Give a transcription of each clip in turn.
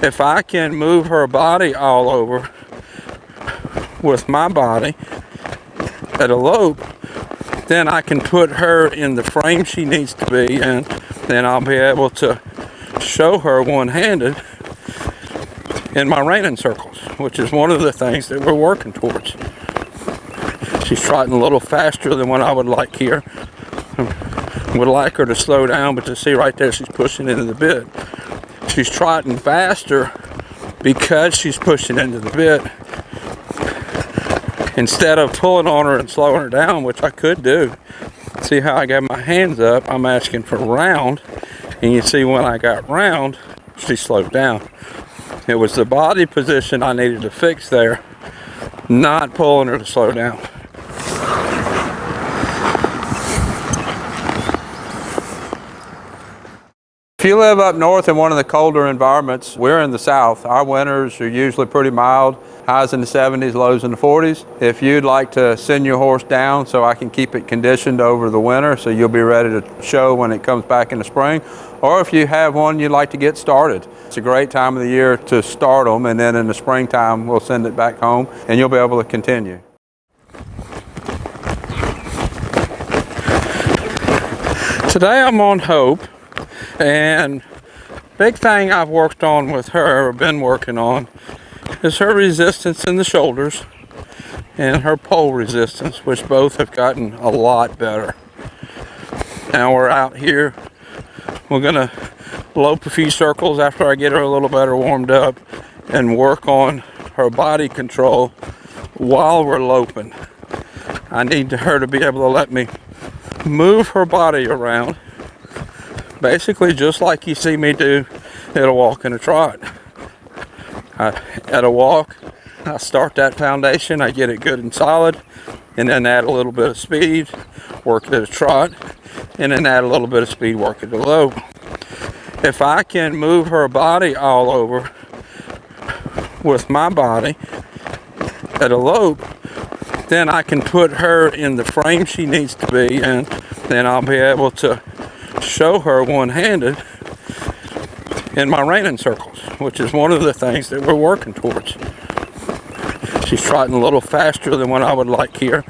If I can move her body all over with my body at a lope, then I can put her in the frame she needs to be, and then I'll be able to show her one-handed in my reining circles, which is one of the things that we're working towards. She's trotting a little faster than what I would like here. Would like her to slow down, but to see right there, she's pushing into the bit. She's trotting faster because she's pushing into the bit. Instead of pulling on her and slowing her down, which I could do. See how I got my hands up? I'm asking for round. And you see when I got round, she slowed down. It was the body position I needed to fix there, not pulling her to slow down. If you live up north in one of the colder environments, we're in the south. Our winters are usually pretty mild, highs in the 70s, lows in the 40s. If you'd like to send your horse down so I can keep it conditioned over the winter so you'll be ready to show when it comes back in the spring, or if you have one you'd like to get started, it's a great time of the year to start them, and then in the springtime we'll send it back home and you'll be able to continue. Today I'm on Hope. And big thing I've worked on with her, or been working on, is her resistance in the shoulders and her pole resistance, which both have gotten a lot better. Now we're out here. We're gonna lope a few circles after I get her a little better warmed up and work on her body control while we're loping. I need her to be able to let me move her body around, basically just like you see me do at a walk and a trot. At a walk, I start that foundation, I get it good and solid, and then add a little bit of speed, work it at a trot, and then add a little bit of speed, work it at a lope. If I can move her body all over with my body at a lope, then I can put her in the frame she needs to be, and then I'll be able to show her one-handed in my reining circles, which is one of the things that we're working towards. She's trotting a little faster than what I would like here.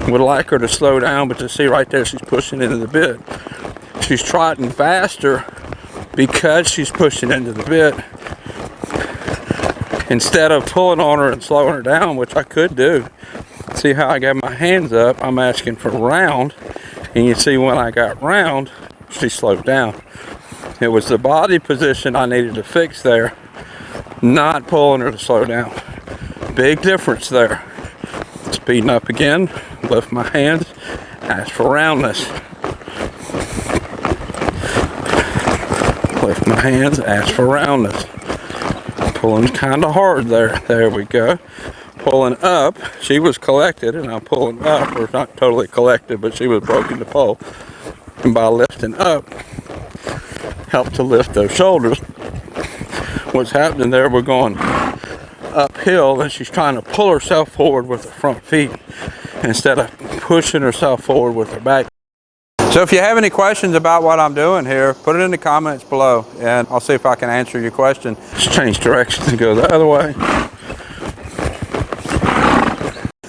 Would like her to slow down, but to see right there, she's pushing into the bit. She's trotting faster because she's pushing into the bit. Instead of pulling on her and slowing her down, which I could do. See how I got my hands up? I'm asking for round. And you see when I got round, she slowed down. It was the body position I needed to fix there, not pulling her to slow down. Big difference there. Speeding up again, lift my hands, ask for roundness. Lift my hands, ask for roundness. Pulling kind of hard there. There we go. Pulling up, she was collected, and I'm pulling up, or not totally collected, but she was broken to pull. And by lifting up, help to lift those shoulders. What's happening there, we're going uphill, and she's trying to pull herself forward with her front feet instead of pushing herself forward with her back. So if you have any questions about what I'm doing here, put it in the comments below, and I'll see if I can answer your question. Just change directions and go the other way.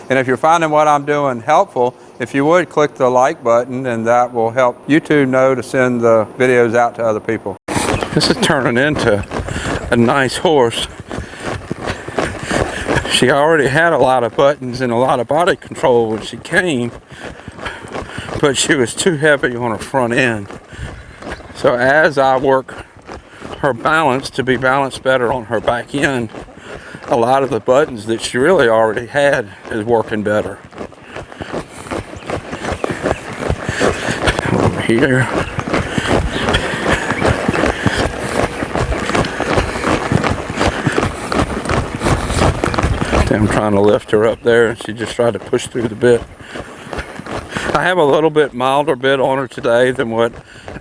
And if you're finding what I'm doing helpful, if you would click the like button, and that will help YouTube know to send the videos out to other people. This is turning into a nice horse. She already had a lot of buttons and a lot of body control when she came, but she was too heavy on her front end. So as I work her balance to be balanced better on her back end, a lot of the buttons that she really already had is working better. Over here. I'm trying to lift her up there, and she just tried to push through the bit. I have a little bit milder bit on her today than what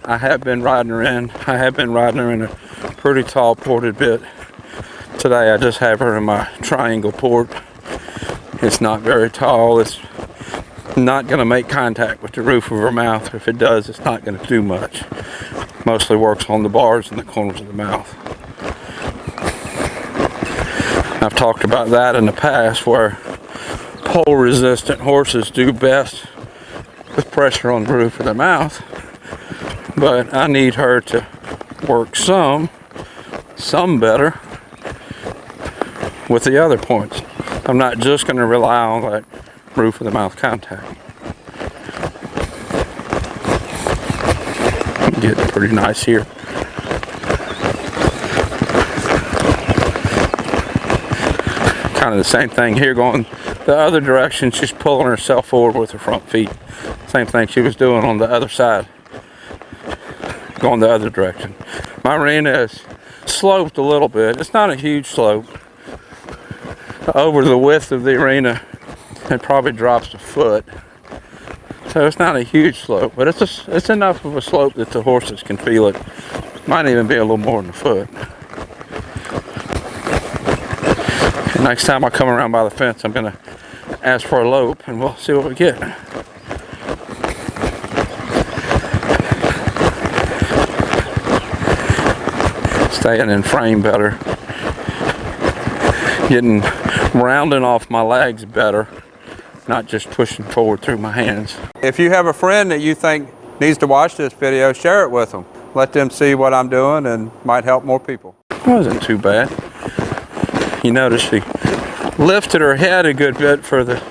I have been riding her in. I have been riding her in a pretty tall ported bit. Today I just have her in my triangle port. It's not very tall. It's not going to make contact with the roof of her mouth. If it does, it's not going to do much. Mostly works on the bars and the corners of the mouth. I've talked about that in the past, where pole resistant horses do best with pressure on the roof of their mouth, but I need her to work some better with the other points. I'm not just going to rely on that roof of the mouth contact. Getting pretty nice here. Kind of the same thing here, going the other direction. She's pulling herself forward with her front feet. Same thing she was doing on the other side, going the other direction. My arena is sloped a little bit. It's not a huge slope. Over the width of the arena, it probably drops a foot. So it's not a huge slope, but it's enough of a slope that the horses can feel it. Might even be a little more than a foot. And next time I come around by the fence, I'm gonna ask for a lope and we'll see what we get. Staying in frame better. Getting rounding off my legs better. Not just pushing forward through my hands. If you have a friend that you think needs to watch this video, share it with them. Let them see what I'm doing and might help more people. It wasn't too bad. You notice she lifted her head a good bit for the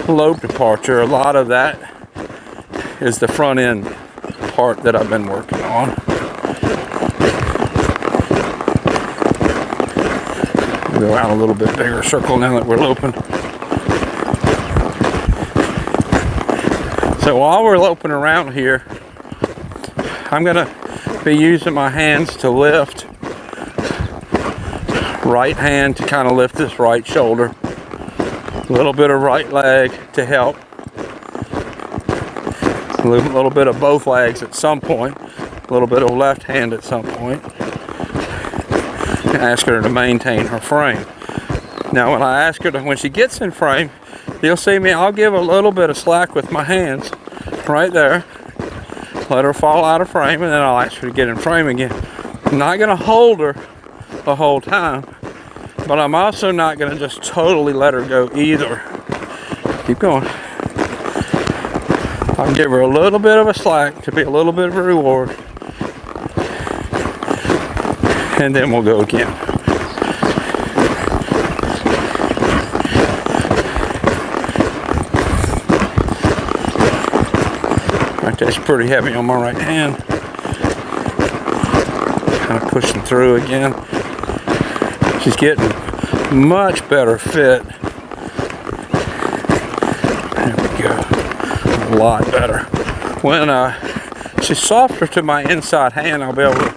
lope departure. A lot of that is the front end part that I've been working on. Go out a little bit bigger circle now that we're loping. So while we're loping around here, I'm gonna be using my hands to lift. Right hand to kind of lift this right shoulder. A little bit of right leg to help. A little bit of both legs at some point. A little bit of left hand at some point. And ask her to maintain her frame. Now when I ask her to, when she gets in frame, you'll see me, I'll give a little bit of slack with my hands right there. Let her fall out of frame, and then I'll ask her to get in frame again. I'm not gonna hold her the whole time, but I'm also not gonna just totally let her go either. Keep going. I'll give her a little bit of a slack to be a little bit of a reward. And then we'll go again. Right, that's pretty heavy on my right hand. Kind of pushing through again. She's getting much better fit. There we go. A lot better. When she's softer to my inside hand, I'll be able to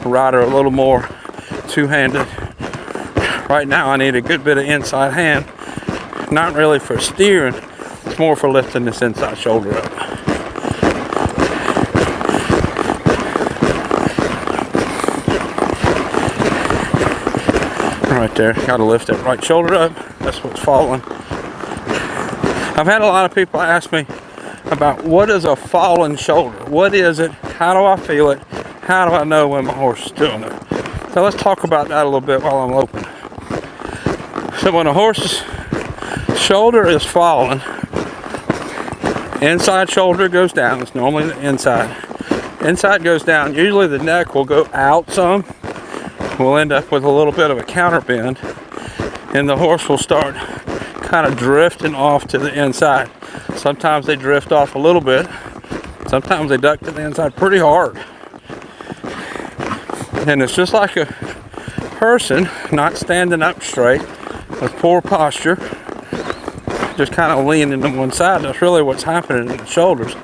ride her a little more two-handed. Right now I need a good bit of inside hand. Not really for steering, it's more for lifting this inside shoulder up. Right there, gotta lift that right shoulder up. That's what's falling. I've had a lot of people ask me about what is a fallen shoulder? What is it? How do I feel it? How do I know when my horse is doing it? So let's talk about that a little bit while I'm loping. So when a horse's shoulder is falling, inside shoulder goes down. It's normally the inside. Inside goes down. Usually the neck will go out some. We'll end up with a little bit of a counter bend, and the horse will start kind of drifting off to the inside. Sometimes they drift off a little bit. Sometimes they duck to the inside pretty hard. And it's just like a person not standing up straight with poor posture, just kind of leaning to one side. That's really what's happening in the shoulders,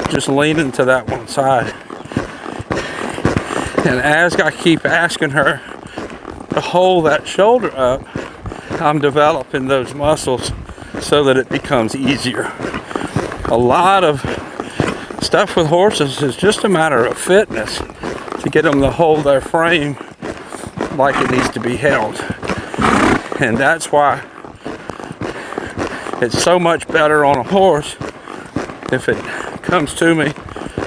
just leaning to that one side. And as I keep asking her to hold that shoulder up, I'm developing those muscles so that it becomes easier. A lot of stuff with horses is just a matter of fitness, to get them to hold their frame like it needs to be held. And that's why it's so much better on a horse if it comes to me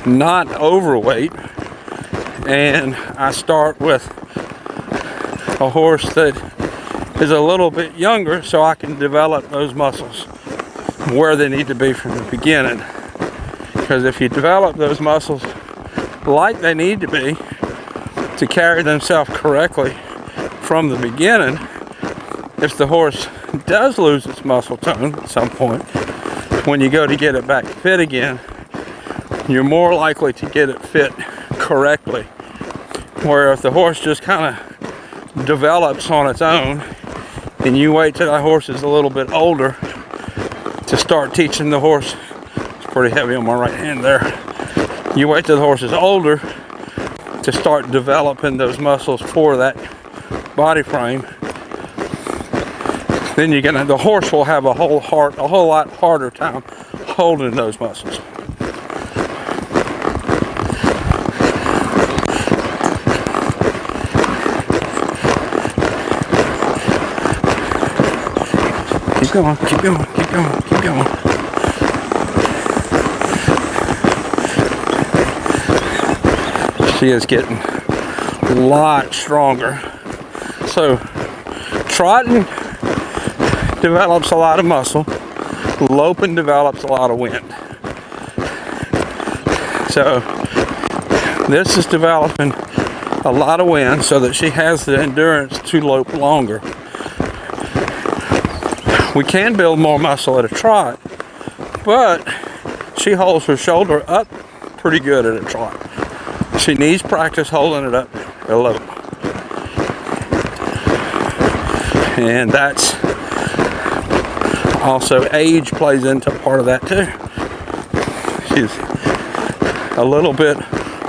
not overweight, and I start with a horse that is a little bit younger so I can develop those muscles where they need to be from the beginning. Because if you develop those muscles like they need to be to carry themselves correctly from the beginning, if the horse does lose its muscle tone at some point, when you go to get it back fit again, you're more likely to get it fit correctly. Where if the horse just kind of develops on its own and you wait till that horse is a little bit older to start teaching the horse, it's pretty heavy on my right hand there, you wait till the horse is older to start developing those muscles for that body frame, then the horse will have a whole lot harder time holding those muscles. Keep going, keep going, keep going, keep going. She is getting a lot stronger. So, trotting develops a lot of muscle. Loping develops a lot of wind. So, this is developing a lot of wind so that she has the endurance to lope longer. We can build more muscle at a trot, but she holds her shoulder up pretty good at a trot. She needs practice holding it up at a lope. And that's also age plays into part of that too. She's a little bit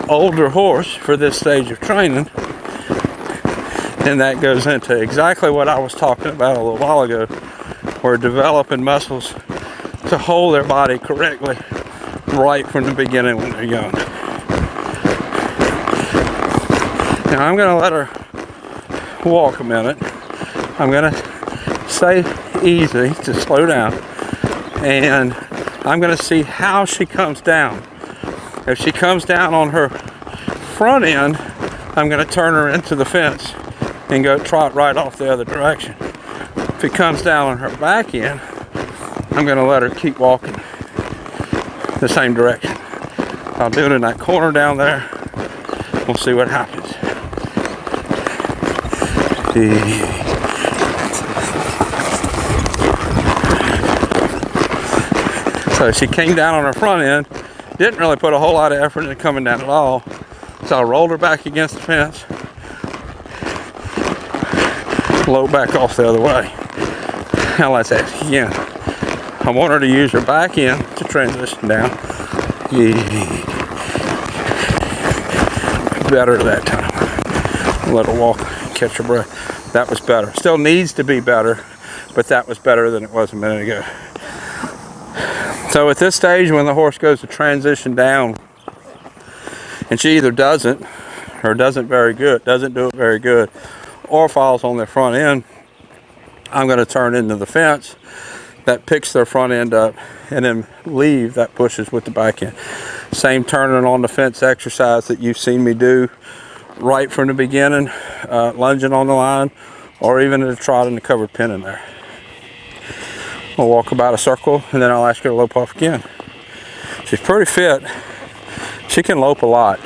older horse for this stage of training, and that goes into exactly what I was talking about a little while ago. We're developing muscles to hold their body correctly right from the beginning when they're young. Now I'm going to let her walk a minute. I'm going to say easy to slow down, and I'm going to see how she comes down. If she comes down on her front end, I'm going to turn her into the fence and go trot right off the other direction. If it comes down on her back end, I'm going to let her keep walking the same direction. I'll do it in that corner down there. We'll see what happens. So she came down on her front end, didn't really put a whole lot of effort into coming down at all. So I rolled her back against the fence, lope back off the other way. Now let's ask again. I want her to use her back end to transition down. Better that time. Let her walk, catch her breath. That was better. Still needs to be better, but that was better than it was a minute ago. So at this stage, when the horse goes to transition down, and she either doesn't, or doesn't do it very good, or falls on their front end, I'm going to turn into the fence. That picks their front end up, and then leave that pushes with the back end. Same turning on the fence exercise that you've seen me do right from the beginning, lunging on the line, or even at a trot in the covered pin in there. We'll walk about a circle, and then I'll ask her to lope off again. She's pretty fit. She can lope a lot.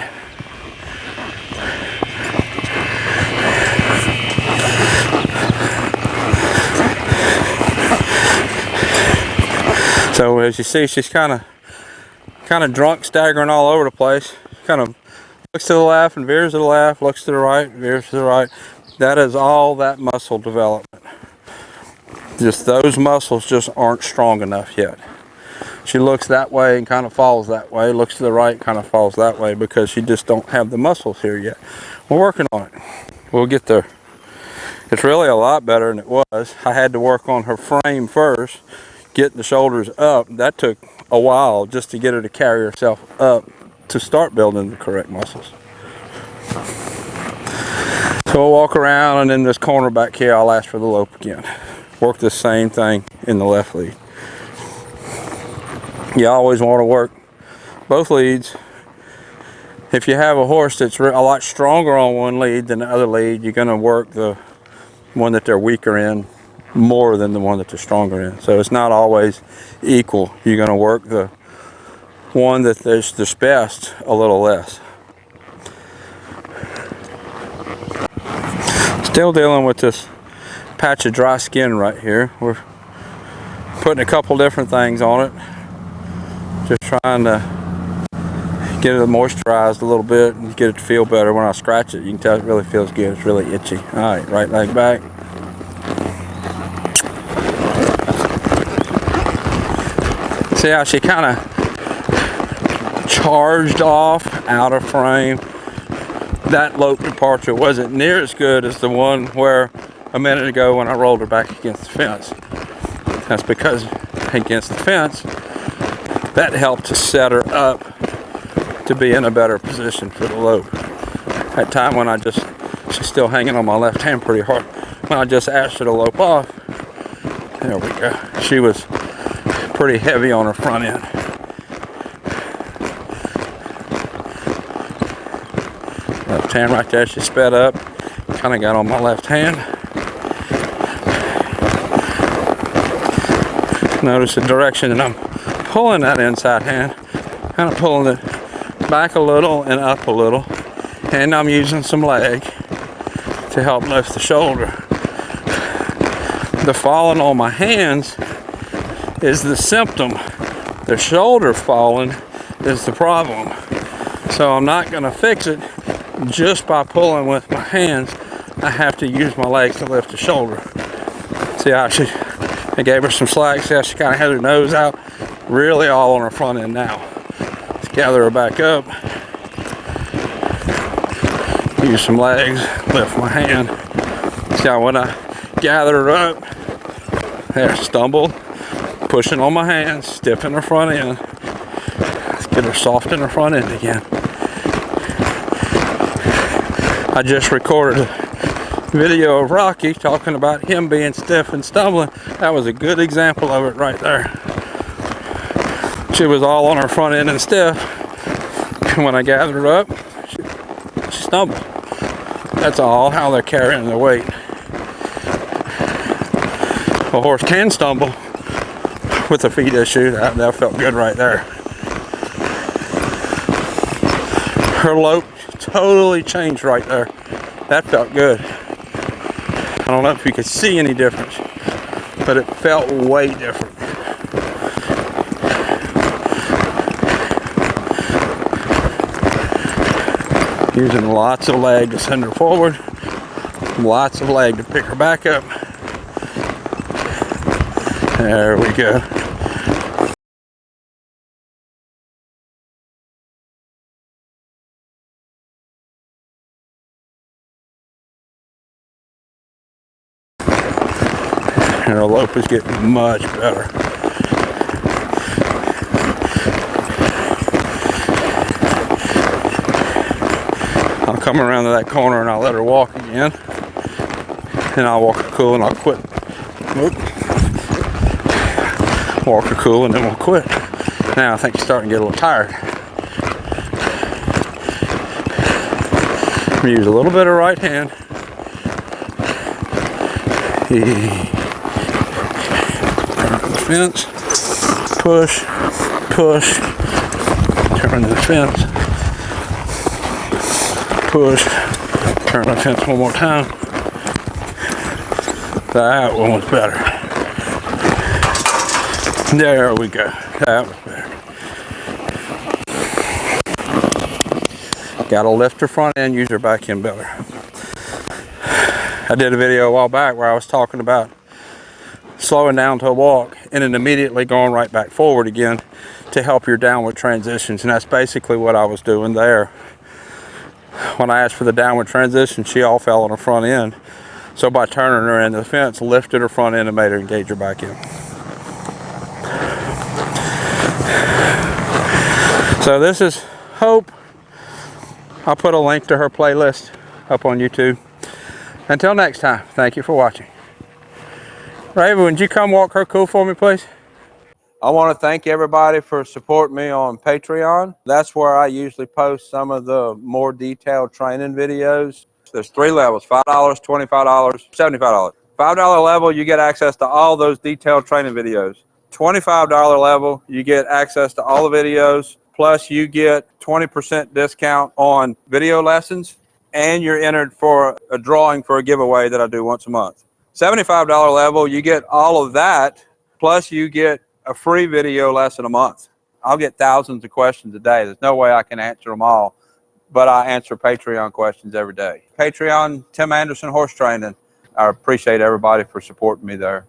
So as you see, she's kind of drunk, staggering all over the place. Kind of looks to the left and veers to the left, looks to the right, veers to the right. That is all that muscle development. Just those muscles just aren't strong enough yet. She looks that way and kind of falls that way, looks to the right, kind of falls that way, because she just don't have the muscles here yet. We're working on it. We'll get there. It's really a lot better than it was. I had to work on her frame first, getting the shoulders up. That took a while just to get her to carry herself up to start building the correct muscles. So we'll walk around, and in this corner back here, I'll ask for the lope again. Work the same thing in the left lead. You always want to work both leads. If you have a horse that's a lot stronger on one lead than the other lead, you're going to work the one that they're weaker in more than the one that they're stronger in. So it's not always equal. You're going to work the one that there's best a little less. Still dealing with this patch of dry skin right here. We're putting a couple different things on it, just trying to get it moisturized a little bit and get it to feel better. When I scratch it, you can tell it really feels good. It's really itchy. All right, right leg back. See how she kind of charged off out of frame. That Lope departure wasn't near as good as the one where a minute ago when I rolled her back against the fence. That's because against the fence, that helped to set her up to be in a better position for the Lope. That time when she's still hanging on my left hand pretty hard. When I just asked her to Lope off, there we go. She was pretty heavy on her front end. Left hand right there, she sped up, kind of got on my left hand. Notice the direction that I'm pulling that inside hand, kind of pulling it back a little and up a little, and I'm using some leg to help lift the shoulder. The falling on my hands is the symptom. The shoulder falling is the problem. So I'm not going to fix it just by pulling with my hands. I have to use my legs to lift the shoulder. See how I gave her some slack. See how she kind of had her nose out, really all on her front end now. Let's gather her back up. Use some legs, lift my hand. See how when I gather her up, there, stumbled, pushing on my hands, stiff in her front end. Let's get her soft in her front end again. I just recorded a video of Rocky talking about him being stiff and stumbling. That was a good example of it right there. She was all on her front end and stiff. And when I gathered her up, she stumbled. That's all how they're carrying the weight. A horse can stumble with a feet issue. That felt good right there. Her Lope totally changed right there. That felt good. I don't know if you could see any difference, but it felt way different. Using lots of leg to send her forward, lots of leg to pick her back up. There we go. And our Lope is getting much better. I'll come around to that corner and I'll let her walk again. And I'll walk her cool and I'll quit. Whoop. Walk her cool and then we'll quit. Now I think she's starting to get a little tired. I'm gonna use a little bit of right hand. Turn to the fence. Push, push. Turn to the fence. Push. Turn the fence one more time. That one was better. There we go. That was better. Gotta lift her front end, use her back end better. I did a video a while back where I was talking about slowing down to a walk and then immediately going right back forward again to help your downward transitions. And that's basically what I was doing there. When I asked for the downward transition, she all fell on her front end. So by turning her into the fence, lifted her front end and made her engage her back end. So this is Hope. I'll put a link to her playlist up on YouTube. Until next time, thank you for watching. Raven, would you come walk her cool for me, please? I want to thank everybody for supporting me on Patreon. That's where I usually post some of the more detailed training videos. There's 3 levels: $5, $25, $75. $5 level, you get access to all those detailed training videos. $25 level, you get access to all the videos, plus you get 20% discount on video lessons, and you're entered for a drawing for a giveaway that I do once a month. $75 level, you get all of that, plus you get a free video lesson a month. I'll get thousands of questions a day. There's no way I can answer them all, but I answer Patreon questions every day. Patreon, Tim Anderson Horse Training. I appreciate everybody for supporting me there.